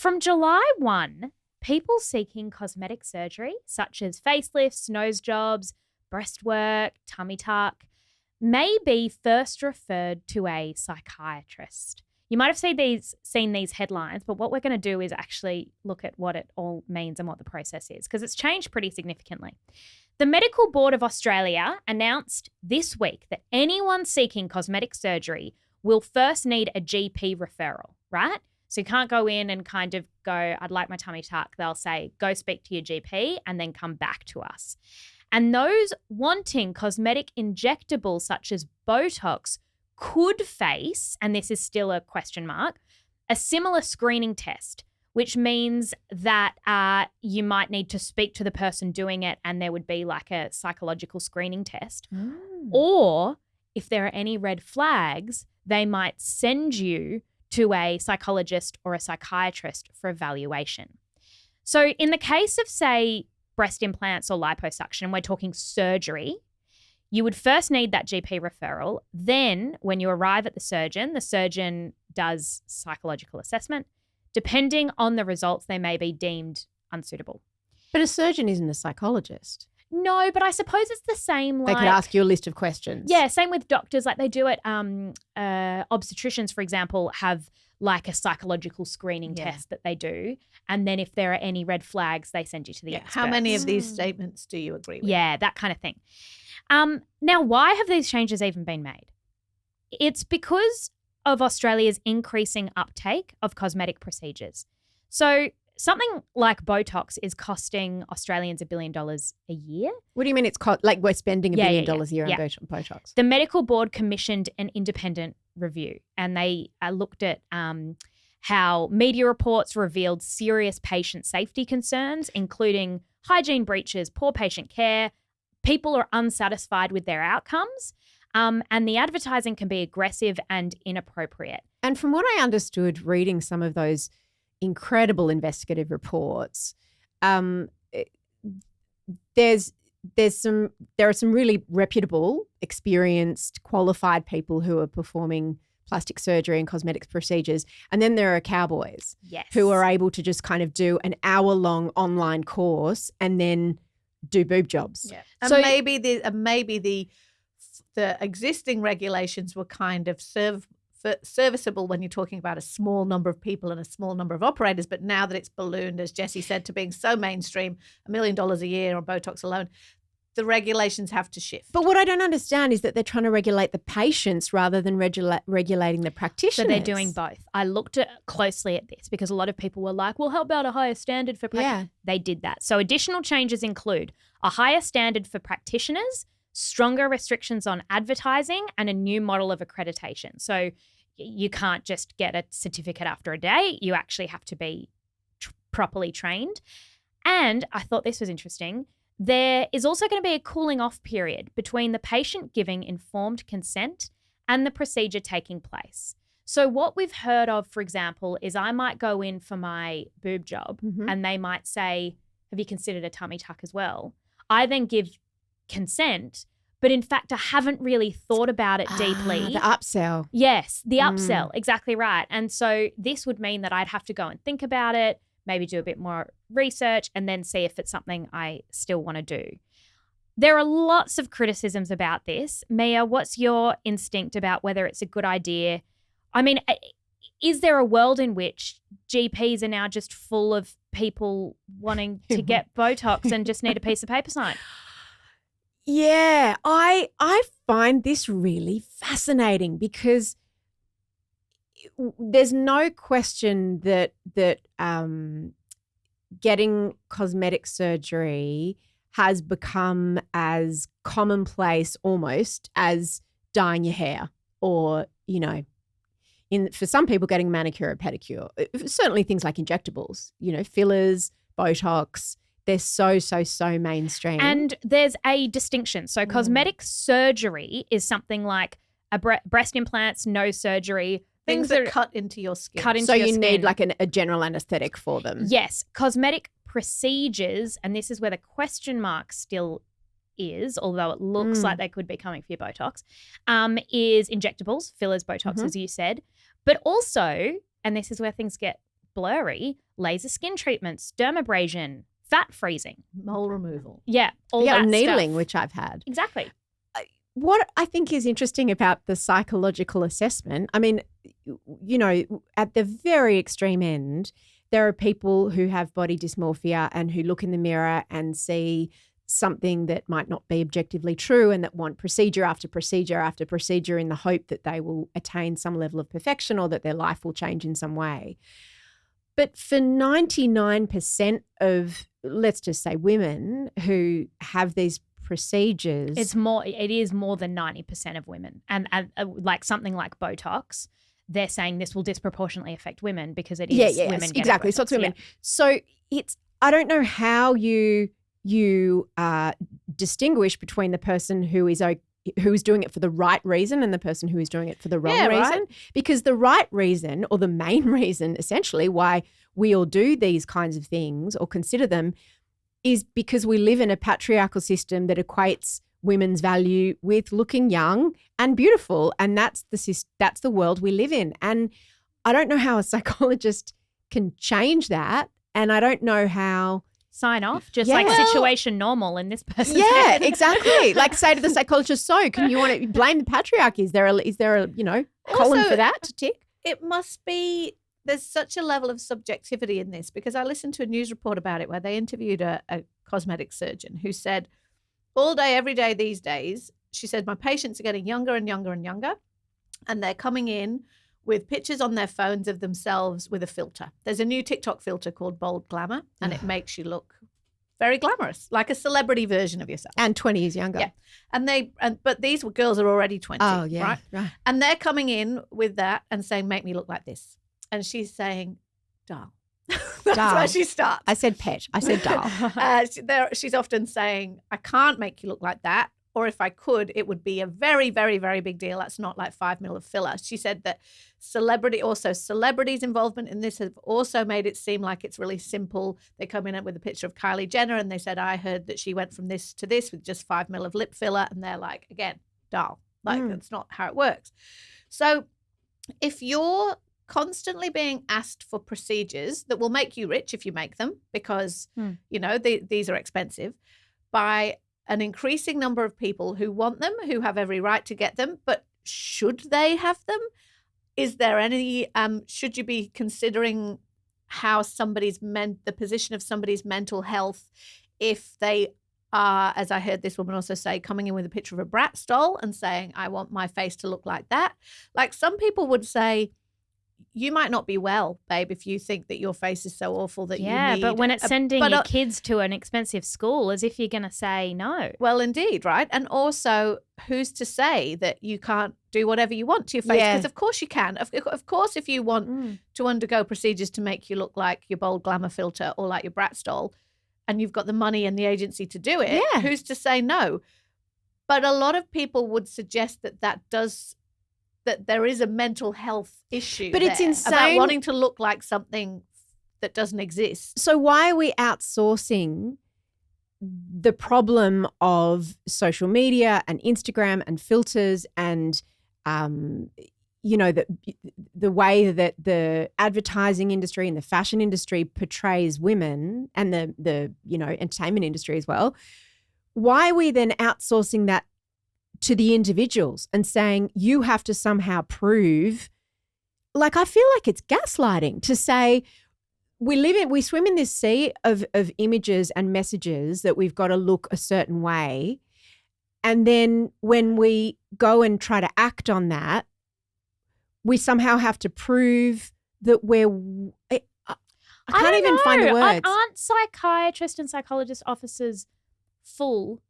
From July 1, people seeking cosmetic surgery, such as facelifts, nose jobs, breast work, tummy tuck, may be first referred to a psychiatrist. You might have seen these headlines, but what we're going to do is actually look at what it all means and what the process is, because it's changed pretty significantly. The Medical Board of Australia announced this week that anyone seeking cosmetic surgery will first need a GP referral, right? So you can't go in and kind of go, I'd like my tummy tuck. They'll say, go speak to your GP and then come back to us. And those wanting cosmetic injectables such as Botox could face, and this is still a question mark, a similar screening test, which means that you might need to speak to the person doing it and there would be like a psychological screening test. Or if there are any red flags, they might send you to a psychologist or a psychiatrist for evaluation. So in the case of, say, breast implants or liposuction, we're talking surgery, you would first need that GP referral. Then when you arrive at the surgeon does psychological assessment. Depending on the results, they may be deemed unsuitable. But a surgeon isn't a psychologist. No, but I suppose it's the same. They could ask you a list of questions. Yeah, same with doctors. Like they do it. Obstetricians, for example, have like a psychological screening test that they do. And then if there are any red flags, they send you to the experts. How many of these statements do you agree with? Yeah, that kind of thing. Now, why have these changes even been made? It's because of Australia's increasing uptake of cosmetic procedures. So something like Botox is costing Australians $1 billion a year. What do you mean it's like we're spending $1 billion a year on Botox? The Medical Board commissioned an independent review and they looked at how media reports revealed serious patient safety concerns, including hygiene breaches, poor patient care. People are unsatisfied with their outcomes. And the advertising can be aggressive and inappropriate. And from what I understood reading some of those incredible investigative reports, there are some really reputable, experienced, qualified people who are performing plastic surgery and cosmetics procedures. And then there are cowboys who are able to just kind of do an hour-long online course and then do boob jobs. Yeah. And so maybe the existing regulations were kind of serviceable when you're talking about a small number of people and a small number of operators, but now that it's ballooned, as Jessie said, to being so mainstream, $1 million a year on Botox alone, the regulations have to shift. But what I don't understand is that they're trying to regulate the patients rather than regulating the practitioners. So they're doing both. I looked closely at this because a lot of people were like, well, how about a higher standard for practitioners? Yeah. They did that. So additional changes include a higher standard for practitioners, stronger restrictions on advertising, and a new model of accreditation. So you can't just get a certificate after a day. You actually have to be properly trained. And I thought this was interesting. There is also going to be a cooling off period between the patient giving informed consent and the procedure taking place. So what we've heard of, for example, is I might go in for my boob job and they might say, have you considered a tummy tuck as well? I then give consent, but in fact, I haven't really thought about it deeply. The upsell. Yes, the upsell, exactly right. And so this would mean that I'd have to go and think about it, maybe do a bit more research and then see if it's something I still want to do. There are lots of criticisms about this. Mia, what's your instinct about whether it's a good idea? I mean, is there a world in which GPs are now just full of people wanting to get Botox and just need a piece of paper signed? Yeah, I find this really fascinating because there's no question that getting cosmetic surgery has become as commonplace almost as dyeing your hair or, for some people getting manicure or pedicure. Certainly things like injectables, fillers, Botox, they're so mainstream. And there's a distinction. So cosmetic surgery is something like breast implants, nose surgery, things that cut into your skin. So you need like a general anesthetic for them. Yes. Cosmetic procedures, and this is where the question mark still is, although it looks like they could be coming for your Botox, is injectables, fillers, Botox, as you said. But also, and this is where things get blurry, laser skin treatments, dermabrasion, fat freezing. Mole removal. Yeah, all that needling, stuff. which I've had. Exactly. What I think is interesting about the psychological assessment, I mean, you know, at the very extreme end, there are people who have body dysmorphia and who look in the mirror and see something that might not be objectively true and that want procedure after procedure after procedure in the hope that they will attain some level of perfection or that their life will change in some way. But for 99% of, let's just say, women who have these procedures, it is more than 90% of women. And like something like Botox, they're saying this will disproportionately affect women because it is women getting exactly. Botox. So it's women. Yeah. So it's, I don't know how you distinguish between the person who is doing it for the right reason and the person who is doing it for the wrong reason. Right. Because the right reason, or the main reason essentially why we all do these kinds of things or consider them, is because we live in a patriarchal system that equates women's value with looking young and beautiful, and that's the world we live in. And I don't know how a psychologist can change that, and I don't know how sign off, just like situation normal in this person's head. Exactly. Like say to the psychologist, so can you want to blame the patriarchy? Is there a column for that to tick? It must be. There's such a level of subjectivity in this, because I listened to a news report about it where they interviewed a cosmetic surgeon who said all day, every day these days, she said, my patients are getting younger and younger and younger, and they're coming in with pictures on their phones of themselves with a filter. There's a new TikTok filter called Bold Glamour, and it makes you look very glamorous, like a celebrity version of yourself. And 20 years younger. Yeah. But these girls are already 20, oh, yeah, right? And they're coming in with that and saying, make me look like this. And she's saying, doll. That's where she starts. I said pet. I said doll. She's often saying, I can't make you look like that. Or if I could, it would be a very, very, very big deal. That's not like 5 mil of filler. She said that celebrities' involvement in this have also made it seem like it's really simple. They come in with a picture of Kylie Jenner and they said, I heard that she went from this to this with just 5 mil of lip filler. And they're like, again, doll. Like, that's not how it works. So if you're constantly being asked for procedures that will make you rich if you make them, because, these are expensive, by an increasing number of people who want them, who have every right to get them, but should they have them? Is there any, should you be considering how the position of somebody's mental health if they are, as I heard this woman also say, coming in with a picture of a Bratz doll and saying, I want my face to look like that. Like some people would say, you might not be well, babe, if you think that your face is so awful that you need. Yeah, but when it's sending your kids to an expensive school, as if you're going to say no. Well, indeed, right? And also, who's to say that you can't do whatever you want to your face? Because of course you can. Of course, if you want to undergo procedures to make you look like your Bold Glamour filter or like your Bratz doll, and you've got the money and the agency to do it, who's to say no? But a lot of people would suggest that there is a mental health issue. But it's insane about wanting to look like something that doesn't exist. So why are we outsourcing the problem of social media and Instagram and filters and the way that the advertising industry and the fashion industry portrays women and the entertainment industry as well? Why are we then outsourcing that to the individuals and saying you have to somehow prove? Like, I feel like it's gaslighting to say we swim in this sea of images and messages that we've got to look a certain way, and then when we go and try to act on that, we somehow have to prove that I can't even find the words. Aren't psychiatrist and psychologist offices full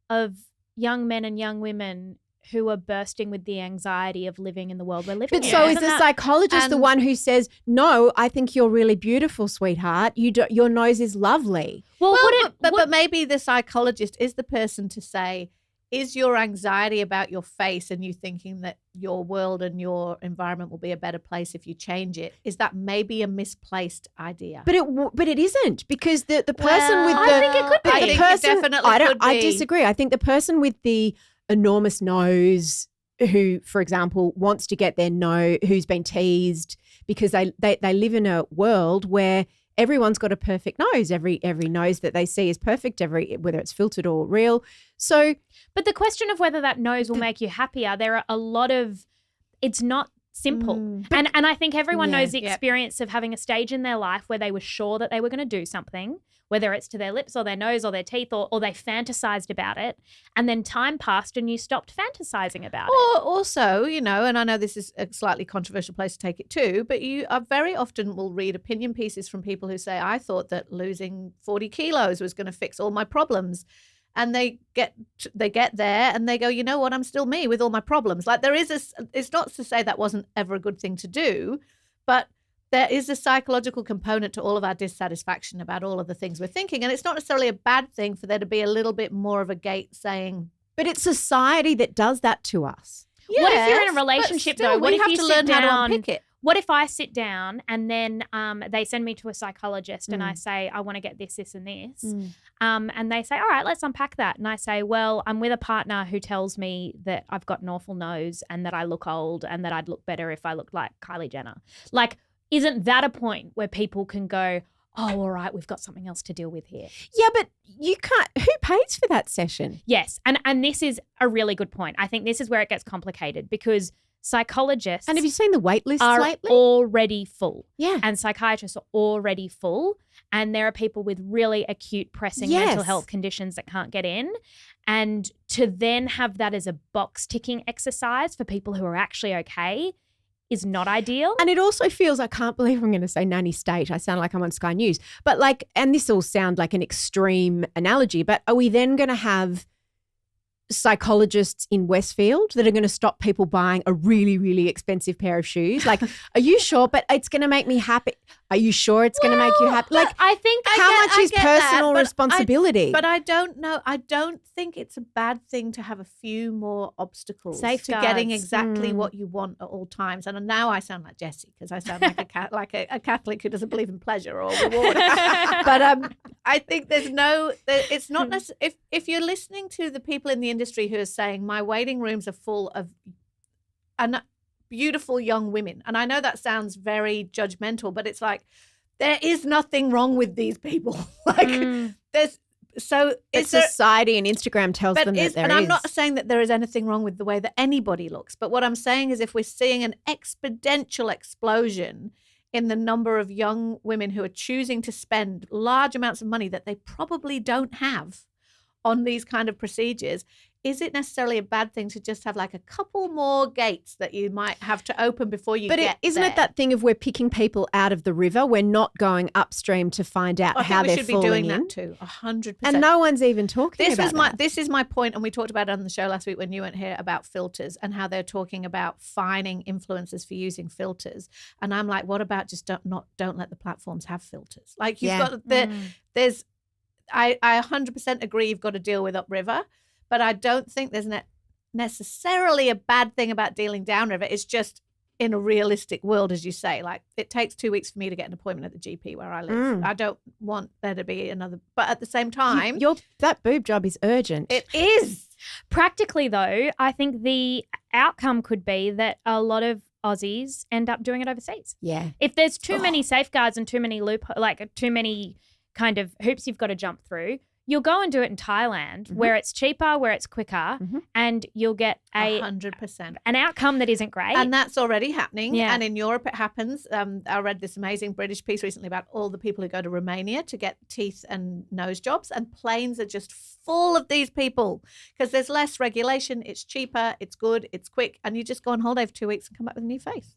of young men and young women who are bursting with the anxiety of living in the world we're living in? But so is the psychologist the one who says, no, I think you're really beautiful, sweetheart. Your nose is lovely. But maybe the psychologist is the person to say, is your anxiety about your face and you thinking that your world and your environment will be a better place if you change it, is that maybe a misplaced idea? But it isn't, because the person with I think it could be. I think it definitely could be. I disagree. I think the person with the enormous nose who, for example, wants to get their nose, who's been teased because they live in a world where everyone's got a perfect nose. Every nose that they see is perfect, whether it's filtered or real. So, but the question of whether that nose will make you happier, there are a lot of, it's not simple. And I think everyone knows the experience of having a stage in their life where they were sure that they were going to do something, whether it's to their lips or their nose or their teeth, or they fantasized about it, and then time passed and you stopped fantasizing about it. Or also, and I know this is a slightly controversial place to take it to, but you are very often will read opinion pieces from people who say, I thought that losing 40 kilos was going to fix all my problems. And they get there and they go, you know what, I'm still me with all my problems. Like it's not to say that wasn't ever a good thing to do, but there is a psychological component to all of our dissatisfaction about all of the things we're thinking. And it's not necessarily a bad thing for there to be a little bit more of a gate saying. But it's society that does that to us. Yes, what if you're in a relationship though? What if you sit down, how to unpick it? What if I sit down and then they send me to a psychologist and I say, I want to get this, this and this. And they say, all right, let's unpack that. And I say, well, I'm with a partner who tells me that I've got an awful nose and that I look old and that I'd look better if I looked like Kylie Jenner. Like, isn't that a point where people can go, oh, all right, we've got something else to deal with here? Yeah, but you can't. Who pays for that session? Yes. And this is a really good point. I think this is where it gets complicated because psychologists and have you seen the wait lists are lately? Already full. Yeah. And psychiatrists are already full. And there are people with really acute pressing mental health conditions that can't get in. And to then have that as a box ticking exercise for people who are actually okay is not ideal. And it also feels, I can't believe I'm going to say nanny state. I sound like I'm on Sky News. But and this all sound like an extreme analogy, but are we then going to have psychologists in Westfield that are going to stop people buying a really, really expensive pair of shoes? Like, are you sure? But it's going to make me happy. Are you sure it's going to make you happy? Like, I think how much is personal responsibility? But I don't know. I don't think it's a bad thing to have a few more obstacles to getting exactly what you want at all times. And now I sound like Jessie because I sound like a Catholic who doesn't believe in pleasure or reward. But I think it's not necessarily, if you're listening to the people in the industry who are saying my waiting rooms are full of beautiful young women, and I know that sounds very judgmental, but it's like there is nothing wrong with these people. It's society and Instagram tells them that there is. And I'm not saying that there is anything wrong with the way that anybody looks, but what I'm saying is if we're seeing an exponential explosion in the number of young women who are choosing to spend large amounts of money that they probably don't have on these kind of procedures, is it necessarily a bad thing to just have like a couple more gates that you might have to open before you get isn't there? It that thing of we're picking people out of the river? We're not going upstream to find out how they're falling in. I think we should be doing that too, 100%. And no one's even talking about that. This is my point, and we talked about it on the show last week when you weren't here about filters and how they're talking about fining influencers for using filters. And I'm like, what about just don't let the platforms have filters? Like you've got there's I 100% agree you've got to deal with upriver, but I don't think there's necessarily a bad thing about dealing downriver. It's just in a realistic world, as you say, like it takes 2 weeks for me to get an appointment at the GP where I live. I don't want there to be another, but at the same time, that boob job is urgent. It is. Practically though, I think the outcome could be that a lot of Aussies end up doing it overseas. Yeah. If there's too many safeguards and too many too many kind of hoops you've got to jump through, you'll go and do it in Thailand where it's cheaper, where it's quicker, and you'll get 100% an outcome that isn't great. And that's already happening. Yeah. And in Europe it happens. I read this amazing British piece recently about all the people who go to Romania to get teeth and nose jobs, and planes are just full of these people because there's less regulation, it's cheaper, it's good, it's quick, and you just go on holiday for 2 weeks and come back with a new face.